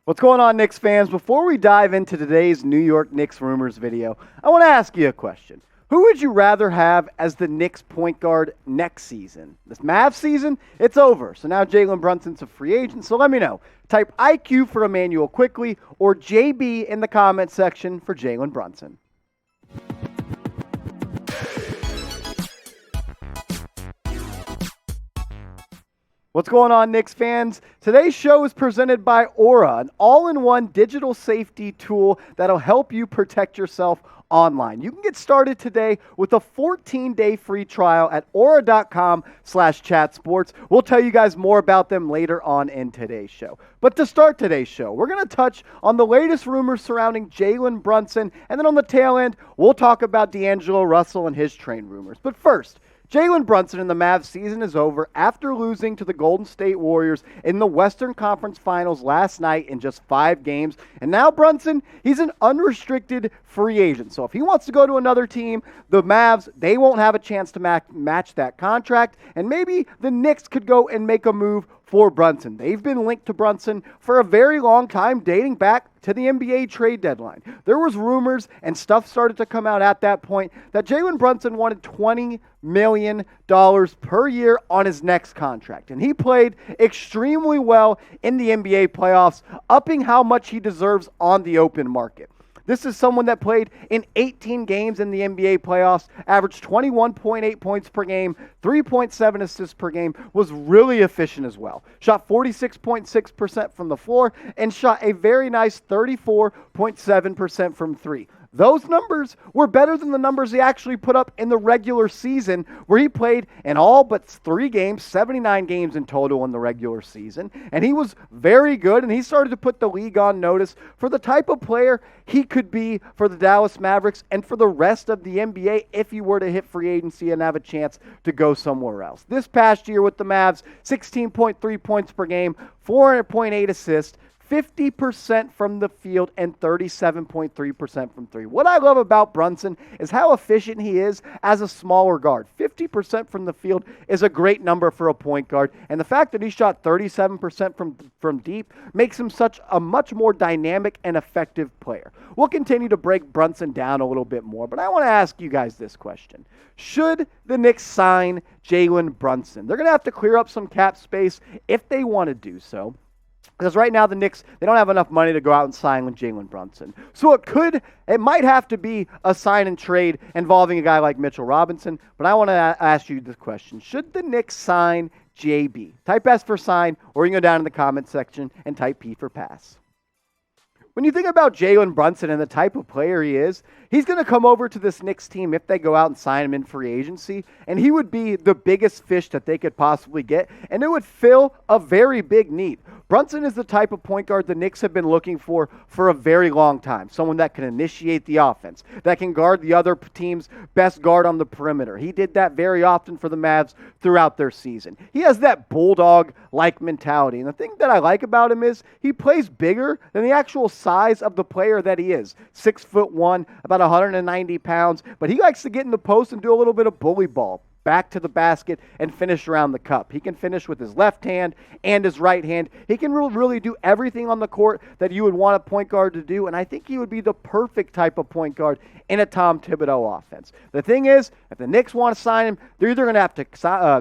What's going on, Knicks fans? Before we dive into today's New York Knicks rumors video, I want to ask you a question. Who would you rather have as the Knicks point guard next season? This Mavs season, it's over. So now Jalen Brunson's a free agent. So let me know. Type IQ for Immauel Quickley or JB in the comment section for Jalen Brunson. What's going on, Knicks fans? Today's show is presented by Aura, an all-in-one digital safety tool that'll help you protect yourself online. You can get started today with a 14-day free trial at aura.com/chatsports. We'll tell you guys more about them later on in today's show. But to start today's show, we're going to touch on the latest rumors surrounding Jalen Brunson, and then on the tail end, we'll talk about D'Angelo Russell and his trade rumors. But first, Jalen Brunson in the Mavs season is over after losing to the Golden State Warriors in the Western Conference Finals last night in just 5 games. And now Brunson, he's an unrestricted free agent. So if he wants to go to another team, the Mavs, they won't have a chance to match that contract. And maybe the Knicks could go and make a move for Brunson. They've been linked to Brunson for a very long time, dating back to the NBA trade deadline. There was rumors and stuff started to come out at that point that Jalen Brunson wanted $20 million per year on his next contract. And he played extremely well in the NBA playoffs, upping how much he deserves on the open market. This is someone that played in 18 games in the NBA playoffs, averaged 21.8 points per game, 3.7 assists per game, was really efficient as well. Shot 46.6% from the floor and shot a very nice 34.7% from three. Those numbers were better than the numbers he actually put up in the regular season, where he played in all but 3 games, 79 games in total in the regular season. And he was very good, and he started to put the league on notice for the type of player he could be for the Dallas Mavericks and for the rest of the NBA if he were to hit free agency and have a chance to go somewhere else. This past year with the Mavs, 16.3 points per game, 4.8 assists, 50% from the field and 37.3% from three. What I love about Brunson is how efficient he is as a smaller guard. 50% from the field is a great number for a point guard, and the fact that he shot 37% from deep makes him such a much more dynamic and effective player. We'll continue to break Brunson down a little bit more, but I want to ask you guys this question. Should the Knicks sign Jalen Brunson? They're going to have to clear up some cap space if they want to do so. Because right now the Knicks, they don't have enough money to go out and sign with Jalen Brunson. So it might have to be a sign and trade involving a guy like Mitchell Robinson. But I want to ask you this question. Should the Knicks sign JB? Type S for sign, or you can go down in the comment section and type P for pass. When you think about Jalen Brunson and the type of player he is, he's going to come over to this Knicks team if they go out and sign him in free agency, and he would be the biggest fish that they could possibly get, and it would fill a very big need. Brunson is the type of point guard the Knicks have been looking for a very long time. Someone that can initiate the offense, that can guard the other team's best guard on the perimeter. He did that very often for the Mavs throughout their season. He has that bulldog-like mentality, and the thing that I like about him is he plays bigger than the actual size of the player that he is. 6'1", about 190 pounds, but he likes to get in the post and do a little bit of bully ball. Back to the basket and finish around the cup. He can finish with his left hand and his right hand. He can really do everything on the court that you would want a point guard to do, and I think he would be the perfect type of point guard in a Tom Thibodeau offense. The thing is, if the Knicks want to sign him, they're either going to have to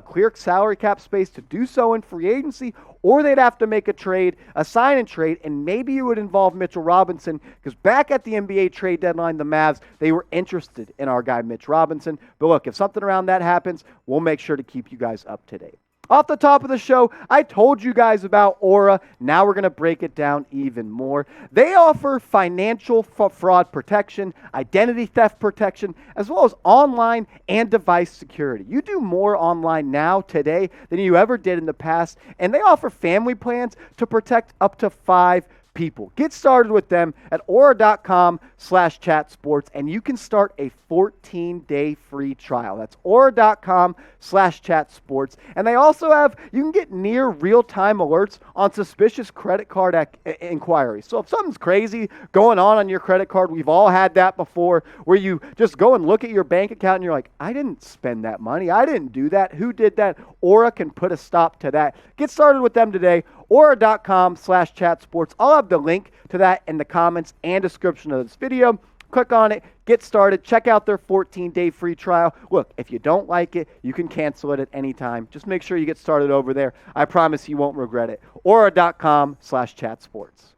clear salary cap space to do so in free agency, or they'd have to make a trade, a sign and trade, and maybe it would involve Mitchell Robinson, because back at the NBA trade deadline, the Mavs, they were interested in our guy Mitch Robinson. But look, if something around that happens, we'll make sure to keep you guys up to date. Off the top of the show, I told you guys about Aura. Now we're going to break it down even more. They offer financial fraud protection, identity theft protection, as well as online and device security. You do more online now, today, than you ever did in the past, and they offer family plans to protect up to 5 people. Get started with them at aura.com/chatsports, and you can start a 14-day free trial. That's aura.com/chatsports. And they also have, you can get near real-time alerts on suspicious credit card inquiries. So if something's crazy going on your credit card, we've all had that before, where you just go and look at your bank account and you're like, I didn't spend that money. I didn't do that. Who did that? Aura can put a stop to that. Get started with them today. Aura.com/chatsports. I'll have the link to that in the comments and description of this video. Click on it, get started, check out their 14-day free trial. Look, if you don't like it, you can cancel it at any time. Just make sure you get started over there. I promise you won't regret it. Aura.com/chatsports.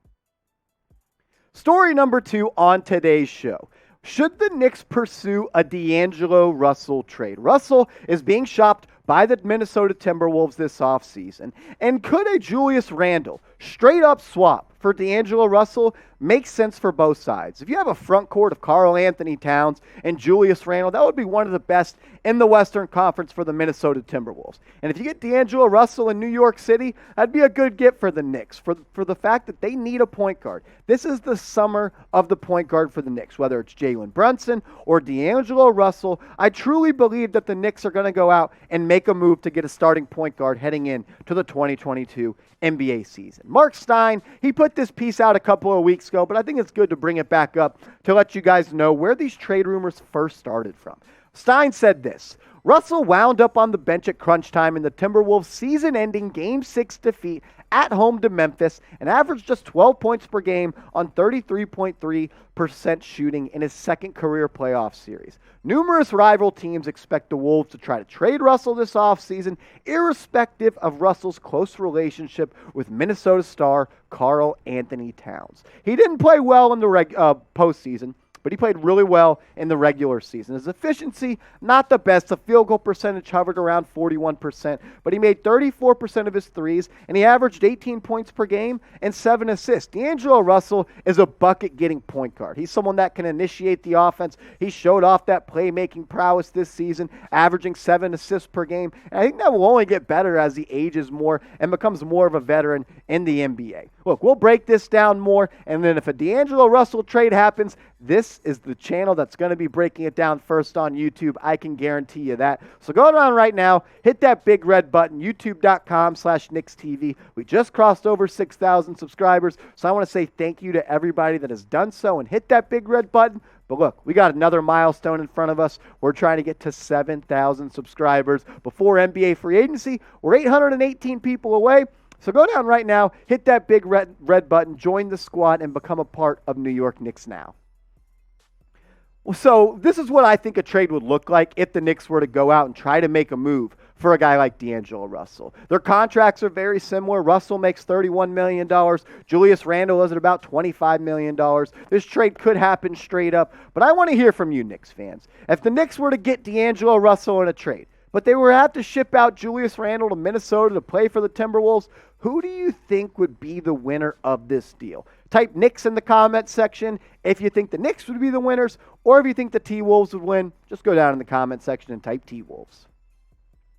Story number 2 on today's show. Should the Knicks pursue a D'Angelo Russell trade? Russell is being shopped by the Minnesota Timberwolves this offseason. And could a Julius Randle straight-up swap for D'Angelo Russell make sense for both sides? If you have a front court of Karl-Anthony Towns and Julius Randle, that would be one of the best in the Western Conference for the Minnesota Timberwolves. And if you get D'Angelo Russell in New York City, that'd be a good get for the Knicks for the fact that they need a point guard. This is the summer of the point guard for the Knicks, whether it's Jalen Brunson or D'Angelo Russell. I truly believe that the Knicks are going to go out and make a move to get a starting point guard heading in to the 2022 NBA season. Mark Stein, he put this piece out a couple of weeks ago, but I think it's good to bring it back up to let you guys know where these trade rumors first started from. Stein said this: Russell wound up on the bench at crunch time in the Timberwolves' season-ending Game 6 defeat at home to Memphis and averaged just 12 points per game on 33.3% shooting in his second career playoff series. Numerous rival teams expect the Wolves to try to trade Russell this offseason, irrespective of Russell's close relationship with Minnesota star Karl-Anthony Towns. He didn't play well in the postseason, but he played really well in the regular season. His efficiency, not the best. The field goal percentage hovered around 41%, but he made 34% of his threes, and he averaged 18 points per game and 7 assists. D'Angelo Russell is a bucket-getting point guard. He's someone that can initiate the offense. He showed off that playmaking prowess this season, averaging 7 assists per game. And I think that will only get better as he ages more and becomes more of a veteran in the NBA. Look, we'll break this down more, and then if a D'Angelo Russell trade happens, this is the channel that's going to be breaking it down first on YouTube. I can guarantee you that. So go around right now, hit that big red button, youtube.com/KnicksTV. We just crossed over 6,000 subscribers, so I want to say thank you to everybody that has done so and hit that big red button. But look, we got another milestone in front of us. We're trying to get to 7,000 subscribers before NBA free agency. We're 818 people away. So go down right now, hit that big red button, join the squad, and become a part of New York Knicks Now. So this is what I think a trade would look like if the Knicks were to go out and try to make a move for a guy like D'Angelo Russell. Their contracts are very similar. Russell makes $31 million. Julius Randle is at about $25 million. This trade could happen straight up, but I want to hear from you, Knicks fans. If the Knicks were to get D'Angelo Russell in a trade, but they were to have to ship out Julius Randle to Minnesota to play for the Timberwolves, who do you think would be the winner of this deal? Type Knicks in the comment section if you think the Knicks would be the winners, or if you think the T-Wolves would win, just go down in the comment section and type T-Wolves.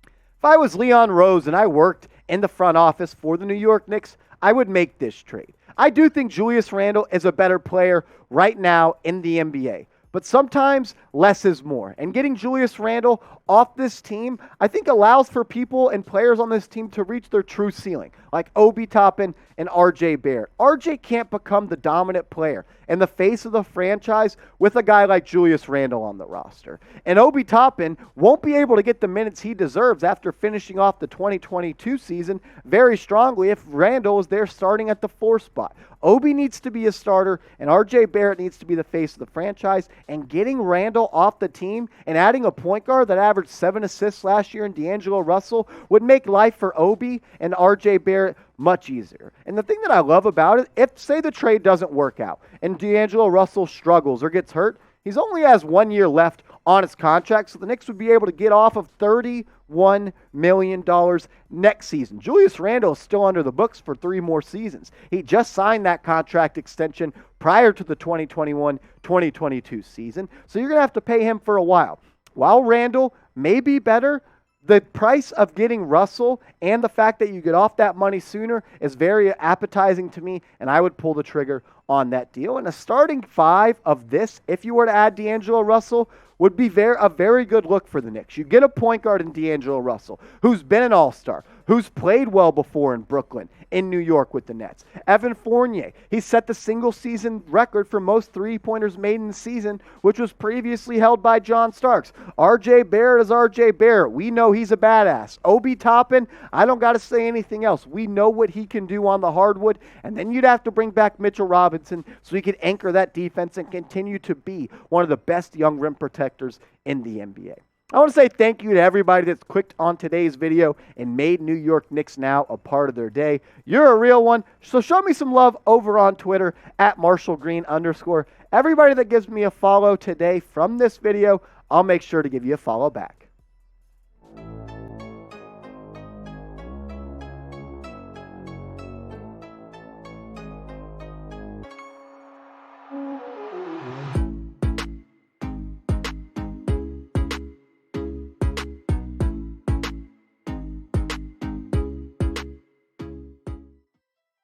If I was Leon Rose and I worked in the front office for the New York Knicks, I would make this trade. I do think Julius Randle is a better player right now in the NBA. But sometimes less is more. And getting Julius Randle off this team, I think allows for people and players on this team to reach their true ceiling, like Obi Toppin and RJ Barrett. RJ can't become the dominant player and the face of the franchise with a guy like Julius Randle on the roster. And Obi Toppin won't be able to get the minutes he deserves after finishing off the 2022 season very strongly if Randle is there starting at the 4 spot. Obi needs to be a starter, and RJ Barrett needs to be the face of the franchise. And getting Randle off the team and adding a point guard that averaged 7 assists last year in D'Angelo Russell would make life for Obi and RJ Barrett much easier. And the thing that I love about it, if, say, the trade doesn't work out and D'Angelo Russell struggles or gets hurt, he's only has 1 year left on his contract, so the Knicks would be able to get off of $31 million next season. Julius Randle is still under the books for 3 more seasons. He just signed that contract extension prior to the 2021-2022 season, so you're going to have to pay him for a while. While Randle may be better, the price of getting Russell and the fact that you get off that money sooner is very appetizing to me, and I would pull the trigger on that deal. And a starting 5 of this, if you were to add D'Angelo Russell, would be a very good look for the Knicks. You get a point guard in D'Angelo Russell, who's been an all-star, who's played well before in Brooklyn in New York with the Nets. Evan Fournier, he set the single-season record for most three-pointers made in the season, which was previously held by John Starks. R.J. Barrett is R.J. Barrett. We know he's a badass. Obi Toppin, I don't got to say anything else. We know what he can do on the hardwood, and then you'd have to bring back Mitchell Robinson so he could anchor that defense and continue to be one of the best young rim protectors in the NBA. I want to say thank you to everybody that's clicked on today's video and made New York Knicks Now a part of their day. You're a real one, so show me some love over on Twitter at @MarshallGreen_. Everybody that gives me a follow today from this video, I'll make sure to give you a follow back.